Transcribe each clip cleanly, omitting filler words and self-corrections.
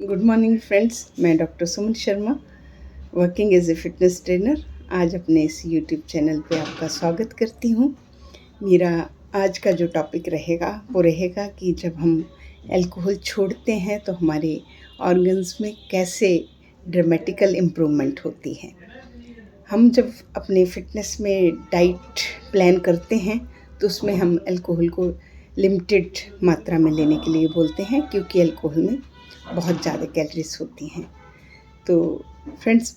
Good morning friends. मैं doctor Suman Sharma, working as a fitness trainer, आज अपने इस यूट्यूब चैनल पे आपका स्वागत करती हूँ। मेरा आज का जो टॉपिक रहेगा वो रहेगा कि जब हम अल्कोहल छोड़ते हैं तो हमारे ऑर्गन्स में कैसे ड्रामेटिकल इम्प्रूवमेंट होती है। हम जब अपने फिटनेस में डाइट प्लान करते हैं तो उसमें हम अल्कोहल को लिमिटेड मात्रा में लेने के लिए बोलते हैं, क्योंकि अल्कोहल में बहुत ज़्यादा कैलोरीज होती हैं। तो फ्रेंड्स,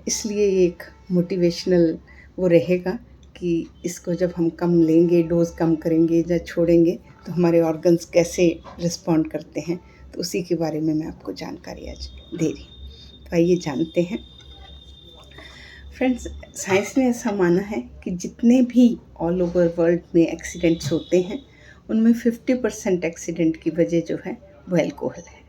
इसलिए ये एक मोटिवेशनल वो रहेगा कि इसको जब हम कम लेंगे, डोज कम करेंगे या छोड़ेंगे तो हमारे ऑर्गन्स कैसे रिस्पॉन्ड करते हैं, तो उसी के बारे में मैं आपको जानकारी आज दे रही हूँ। तो आइए जानते हैं। फ्रेंड्स, साइंस ने ऐसा माना है कि जितने भी ऑल ओवर वर्ल्ड में एक्सीडेंट्स होते हैं उनमें 50% एक्सीडेंट की वजह जो है वो अल्कोहल है।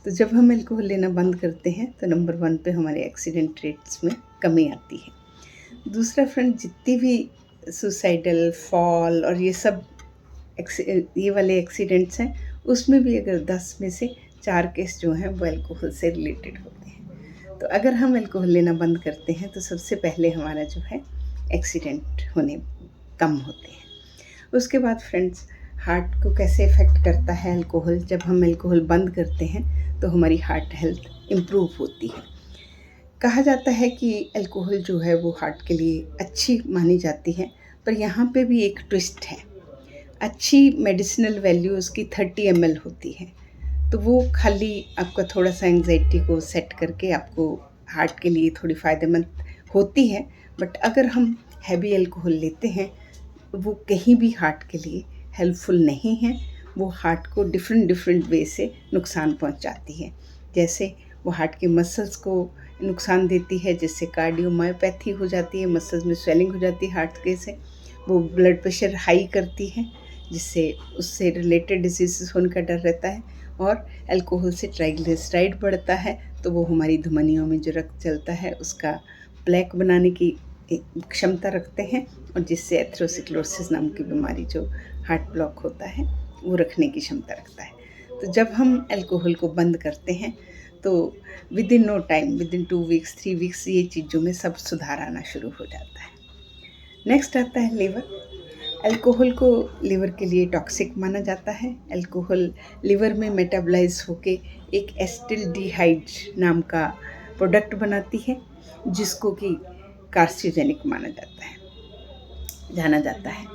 तो जब हम अल्कोहल लेना बंद करते हैं तो नंबर 1 पे हमारे एक्सीडेंट रेट्स में कमी आती है। दूसरा फ्रेंड, जितनी भी सुसाइडल, फॉल और ये वाले एक्सीडेंट्स हैं, उसमें भी अगर 10 में से 4 केस जो हैं वो अल्कोहल से रिलेटेड होते हैं। तो अगर हम अल्कोहल लेना बंद करते हैं तो सबसे पहले हमारा जो है एक्सीडेंट होने कम होते हैं। उसके बाद फ्रेंड्स, हार्ट को कैसे इफ़ेक्ट करता है अल्कोहल। जब हम अल्कोहल बंद करते हैं तो हमारी हार्ट हेल्थ इम्प्रूव होती है। कहा जाता है कि अल्कोहल जो है वो हार्ट के लिए अच्छी मानी जाती है, पर यहाँ पे भी एक ट्विस्ट है। अच्छी मेडिसिनल वैल्यू उसकी 30 ml होती है, तो वो खाली आपका थोड़ा सा एंग्जाइटी को सेट करके आपको हार्ट के लिए थोड़ी फ़ायदेमंद होती है। बट अगर हम हैवी अल्कोहल लेते हैं वो कहीं भी हार्ट के लिए हेल्पफुल नहीं है। वो हार्ट को डिफरेंट वे से नुकसान पहुंचाती है। जैसे वो हार्ट के मसल्स को नुकसान देती है, जिससे कार्डियोमायोपैथी हो जाती है, मसल्स में स्वेलिंग हो जाती है हार्ट के से। वो ब्लड प्रेशर हाई करती है, जिससे उससे रिलेटेड डिजीज़ होने का डर रहता है। और अल्कोहल से ट्राइग्लिसराइड बढ़ता है, तो वो हमारी धमनियों में जो रक्त चलता है उसका प्लेक बनाने की क्षमता रखते हैं, और जिससे एथेरोस्क्लेरोसिस नाम की बीमारी, जो हार्ट ब्लॉक होता है, वो रखने की क्षमता रखता है। तो जब हम अल्कोहल को बंद करते हैं तो within no time, within 2 weeks 3 weeks ये चीज़ों में सब सुधार आना शुरू हो जाता है। नेक्स्ट आता है लिवर। अल्कोहल को लिवर के लिए टॉक्सिक माना जाता है। अल्कोहल लिवर में मेटाबलाइज होके एक एसिटिल्डिहाइड नाम का प्रोडक्ट बनाती है, जिसको कि कार्सिनोजेनिक जाना जाता है।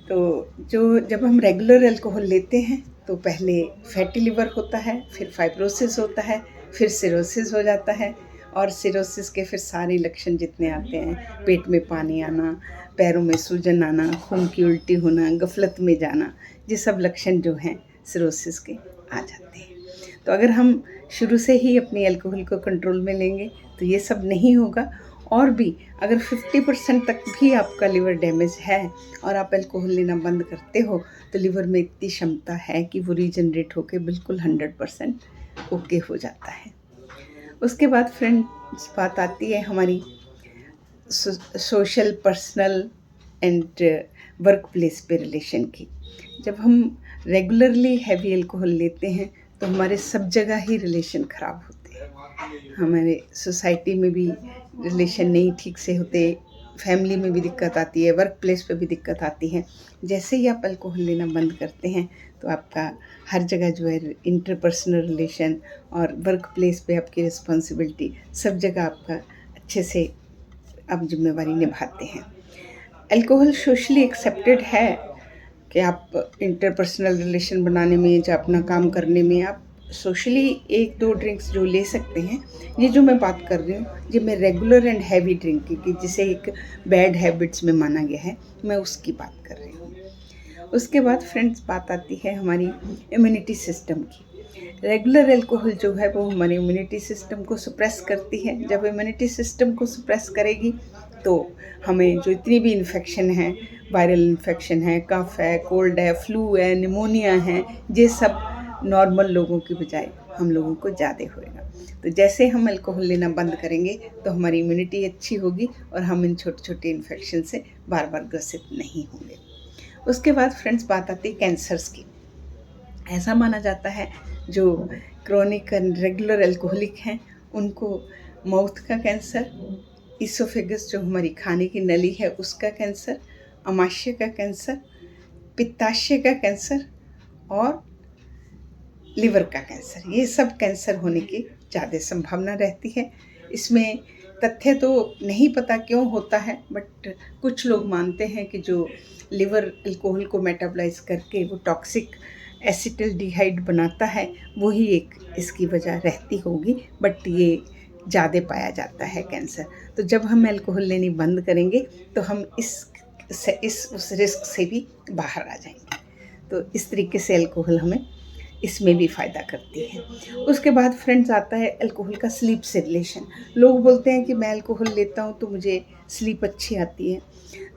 तो जब हम रेगुलर अल्कोहल लेते हैं तो पहले फैटी लिवर होता है, फिर फाइब्रोसिस होता है, फिर सिरोसिस हो जाता है। और सिरोसिस के फिर सारे लक्षण जितने आते हैं, पेट में पानी आना, पैरों में सूजन आना, खून की उल्टी होना, गफलत में जाना, ये सब लक्षण जो हैं सिरोसिस के आ जाते हैं। तो अगर हम शुरू से ही अपनी अल्कोहल को कंट्रोल में लेंगे तो ये सब नहीं होगा। और भी अगर 50% तक भी आपका लिवर डैमेज है और आप अल्कोहल लेना बंद करते हो तो लिवर में इतनी क्षमता है कि वो रीजनरेट होकर बिल्कुल 100% ओके हो जाता है। उसके बाद फ्रेंड्स, बात आती है हमारी social, personal and work place पे रिलेशन की। जब हम रेगुलरली हैवी अल्कोहल लेते हैं तो हमारे सब जगह ही रिलेशन ख़राब होते हैं। हमारे सोसाइटी में भी रिलेशन नहीं ठीक से होते, फैमिली में भी दिक्कत आती है, वर्क प्लेस पे भी दिक्कत आती है। जैसे ही आप अल्कोहल लेना बंद करते हैं तो आपका हर जगह जो है इंटरपर्सनल रिलेशन और वर्क प्लेस पे आपकी रिस्पॉन्सिबिलिटी, सब जगह आपका अच्छे से आप जिम्मेवारी निभाते हैं। अल्कोहल सोशली एक्सेप्टेड है कि आप इंटरपर्सनल रिलेशन बनाने में या अपना काम करने में आप सोशली 1-2 ड्रिंक्स जो ले सकते हैं। ये जो मैं बात कर रही हूँ ये मैं रेगुलर एंड हैवी ड्रिंकिंग की, जिसे एक बैड हैबिट्स में माना गया है, मैं उसकी बात कर रही हूँ। उसके बाद फ्रेंड्स, बात आती है हमारी इम्यूनिटी सिस्टम की। रेगुलर अल्कोहल जो है वो हमारे इम्यूनिटी सिस्टम को सप्रेस करती है। जब इम्यूनिटी सिस्टम को सप्रेस करेगी तो हमें जो इतनी भी इन्फेक्शन है, वायरल इन्फेक्शन है, कफ है, कोल्ड है, फ्लू है, निमोनिया है, ये सब नॉर्मल लोगों की बजाय हम लोगों को ज़्यादा होएगा। तो जैसे हम अल्कोहल लेना बंद करेंगे तो हमारी इम्यूनिटी अच्छी होगी और हम इन छोटे छोटे इन्फेक्शन से बार बार ग्रसित नहीं होंगे। उसके बाद फ्रेंड्स, बात आती है कैंसर्स की। ऐसा माना जाता है जो क्रॉनिक एंड रेगुलर अल्कोहलिक हैं उनको माउथ का कैंसर, इसोफेगस जो हमारी खाने की नली है उसका कैंसर, अमाशय का कैंसर, पित्ताशय का कैंसर और लिवर का कैंसर, ये सब कैंसर होने की ज़्यादा संभावना रहती है। इसमें तथ्य तो नहीं पता क्यों होता है, बट कुछ लोग मानते हैं कि जो लिवर अल्कोहल को मेटाबोलाइज करके वो टॉक्सिक एसिटल्डिहाइड बनाता है वही एक इसकी वजह रहती होगी, बट ये ज़्यादा पाया जाता है कैंसर। तो जब हम अल्कोहल लेनी बंद करेंगे तो हम उस रिस्क से भी बाहर आ जाएंगे। तो इस तरीके से अल्कोहल हमें इसमें भी फ़ायदा करती है। उसके बाद फ्रेंड्स आता है अल्कोहल का स्लीप से रिलेशन। लोग बोलते हैं कि मैं अल्कोहल लेता हूँ तो मुझे स्लीप अच्छी आती है,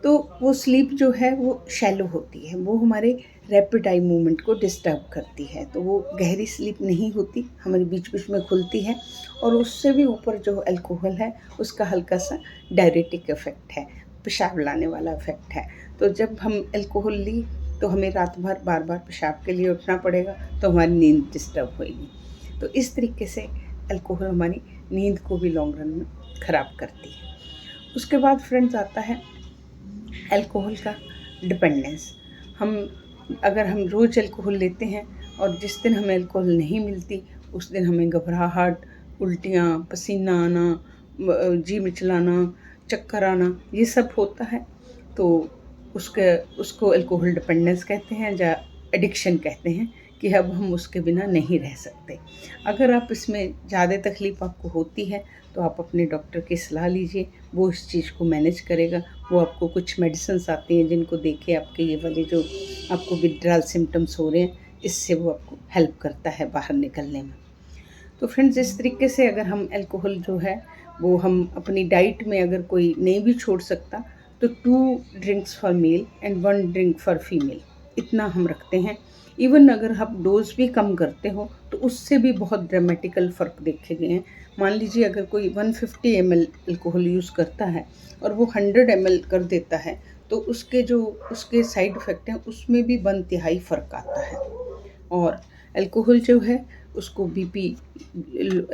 तो वो स्लीप जो है वो शैलो होती है, वो हमारे रैपिड आई मूवमेंट को डिस्टर्ब करती है, तो वो गहरी स्लीप नहीं होती, हमारी बीच बीच में खुलती है। और उससे भी ऊपर जो अल्कोहल है उसका हल्का सा डायरेटिक इफ़ेक्ट है, पेशाब लाने वाला इफ़ेक्ट है। तो जब हम अल्कोहल ली तो हमें रात भर बार बार पेशाब के लिए उठना पड़ेगा, तो हमारी नींद डिस्टर्ब होएगी। तो इस तरीके से अल्कोहल हमारी नींद को भी लॉन्ग रन में ख़राब करती है। उसके बाद फ्रेंड्स आता है अल्कोहल का डिपेंडेंस। अगर हम रोज़ अल्कोहल लेते हैं और जिस दिन हमें अल्कोहल नहीं मिलती उस दिन हमें घबराहट, उल्टियाँ, पसीना आना, जी मिचलाना, चक्कर आना, ये सब होता है, तो उसको अल्कोहल डिपेंडेंस कहते हैं या एडिक्शन कहते हैं कि अब हम उसके बिना नहीं रह सकते। अगर आप इसमें ज़्यादा तकलीफ़ आपको होती है तो आप अपने डॉक्टर की सलाह लीजिए, वो इस चीज़ को मैनेज करेगा। वो आपको कुछ मेडिसिन्स आती हैं जिनको देके आपके ये वाले जो आपको विथड्रॉल सिम्टम्स हो रहे हैं, इससे वो आपको हेल्प करता है बाहर निकलने में। तो फ्रेंड्स, इस तरीके से अगर हम अल्कोहल जो है वो हम अपनी डाइट में अगर कोई नहीं भी छोड़ सकता तो 2 drinks for male and 1 drink for female, इतना हम रखते हैं। इवन अगर आप डोज भी कम करते हो तो उससे भी बहुत ड्रामेटिकल फ़र्क देखे गए हैं। मान लीजिए अगर कोई 150 ml अल्कोहल यूज़ करता है और वो 100 ml कर देता है तो उसके साइड इफ़ेक्ट हैं उसमें भी 1/3 फ़र्क आता है। और अल्कोहल जो है उसको बीपी,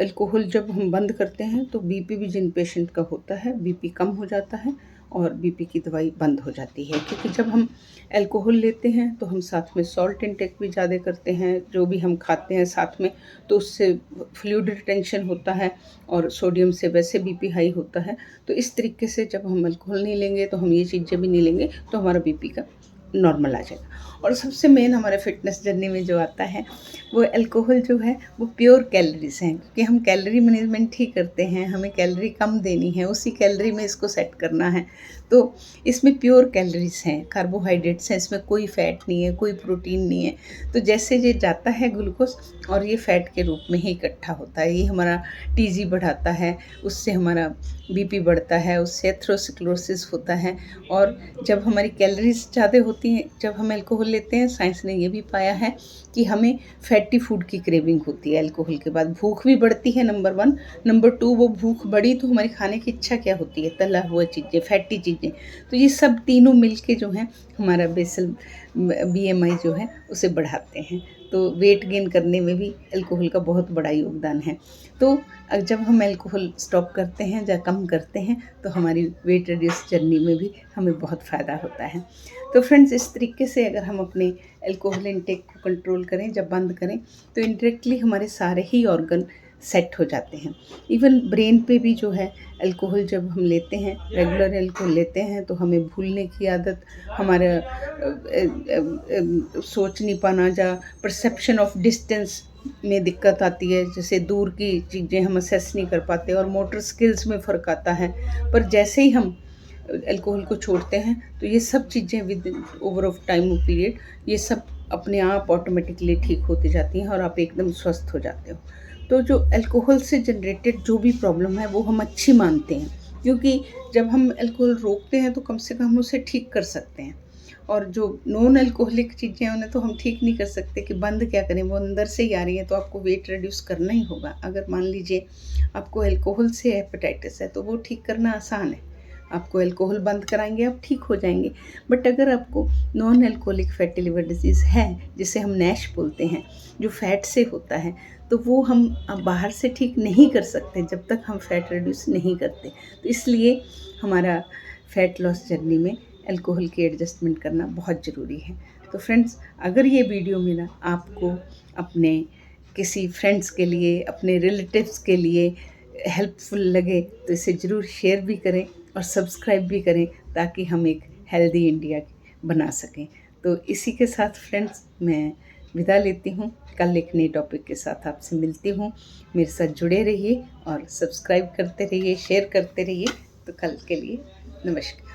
अल्कोहल जब हम बंद करते हैं तो बीपी भी जिन पेशेंट का होता है बीपी कम हो जाता है और बीपी की दवाई बंद हो जाती है। क्योंकि जब हम अल्कोहल लेते हैं तो हम साथ में सॉल्ट इंटेक भी ज़्यादा करते हैं, जो भी हम खाते हैं साथ में, तो उससे फ्लूइड रिटेंशन होता है और सोडियम से वैसे बीपी हाई होता है। तो इस तरीके से जब हम अल्कोहल नहीं लेंगे तो हम ये चीज़ें भी नहीं लेंगे तो हमारा बीपी का नॉर्मल आ जाएगा। और सबसे मेन हमारे फिटनेस जर्नी में जो आता है वो अल्कोहल जो है वो प्योर कैलोरीज़ हैं, क्योंकि हम कैलोरी मैनेजमेंट ही करते हैं, हमें कैलोरी कम देनी है, उसी कैलोरी में इसको सेट करना है। तो इसमें प्योर कैलोरीज़ हैं, कार्बोहाइड्रेट्स हैं, इसमें कोई फ़ैट नहीं है, कोई प्रोटीन नहीं है। तो जैसे ये जाता है ग्लूकोज और ये फ़ैट के रूप में ही इकट्ठा होता है, ये हमारा टीजी बढ़ाता है, उससे हमारा बीपी बढ़ता है, उससे एथेरोस्क्लेरोसिस होता है। और जब हमारी कैलोरीज ज़्यादा होती हैं जब हम अल्कोहल लेते हैं, साइंस ने ये भी पाया है कि हमें फैटी फूड की क्रेविंग होती है अल्कोहल के बाद, भूख भी बढ़ती है नंबर 1, नंबर 2 वो भूख बढ़ी तो हमारी खाने की इच्छा क्या होती है, तला हुआ चीज़ें, फैटी चीज़ें। तो ये सब तीनों मिलके जो हैं हमारा बेसल BMI जो है उसे बढ़ाते हैं। तो वेट गेन करने में भी अल्कोहल का बहुत बड़ा योगदान है। तो जब हम अल्कोहल स्टॉप करते हैं या कम करते हैं तो हमारी वेट रिड्यूस जर्नी में भी हमें बहुत फ़ायदा होता है। तो फ्रेंड्स, इस तरीके से अगर हम अपने अल्कोहल इंटेक को कंट्रोल करें, जब बंद करें, तो इनडायरेक्टली हमारे सारे ही ऑर्गन सेट हो जाते हैं। इवन ब्रेन पे भी जो है अल्कोहल जब हम लेते हैं, रेगुलर अल्कोहल लेते हैं, तो हमें भूलने की आदत, हमारा सोच नहीं पाना या परसेप्शन ऑफ डिस्टेंस में दिक्कत आती है, जैसे दूर की चीज़ें हम असेस नहीं कर पाते और मोटर स्किल्स में फ़र्क आता है। पर जैसे ही हम अल्कोहल को छोड़ते हैं तो ये सब चीज़ें with over of time period ये सब अपने आप ऑटोमेटिकली ठीक होती जाती हैं और आप एकदम स्वस्थ हो जाते हो। तो जो अल्कोहल से जनरेटेड जो भी प्रॉब्लम है वो हम अच्छी मानते हैं, क्योंकि जब हम अल्कोहल रोकते हैं तो कम से कम हम उसे ठीक कर सकते हैं। और जो नॉन अल्कोहलिक चीज़ें हैं उन्हें तो हम ठीक नहीं कर सकते कि बंद क्या करें, वो अंदर से ही आ रही हैं, तो आपको वेट रिड्यूस करना ही होगा। अगर मान लीजिए आपको अल्कोहल से हेपेटाइटिस है तो वो ठीक करना आसान है, आपको अल्कोहल बंद कराएंगे, आप ठीक हो जाएंगे। बट अगर आपको non alcoholic fatty liver disease है, जिसे हम नैश बोलते हैं, जो फैट से होता है, तो वो हम अब बाहर से ठीक नहीं कर सकते जब तक हम फैट रिड्यूस नहीं करते। तो इसलिए हमारा फैट लॉस जर्नी में अल्कोहल की एडजस्टमेंट करना बहुत ज़रूरी है। तो फ्रेंड्स, अगर ये वीडियो मेरा आपको अपने किसी फ्रेंड्स के लिए, अपने रिलेटिव्स के लिए हेल्पफुल लगे तो इसे ज़रूर शेयर भी करें और सब्सक्राइब भी करें, ताकि हम एक हेल्दी इंडिया बना सकें। तो इसी के साथ फ्रेंड्स मैं विदा लेती हूँ। कल एक नए टॉपिक के साथ आपसे मिलती हूँ। मेरे साथ जुड़े रहिए और सब्सक्राइब करते रहिए, शेयर करते रहिए। तो कल के लिए नमस्कार।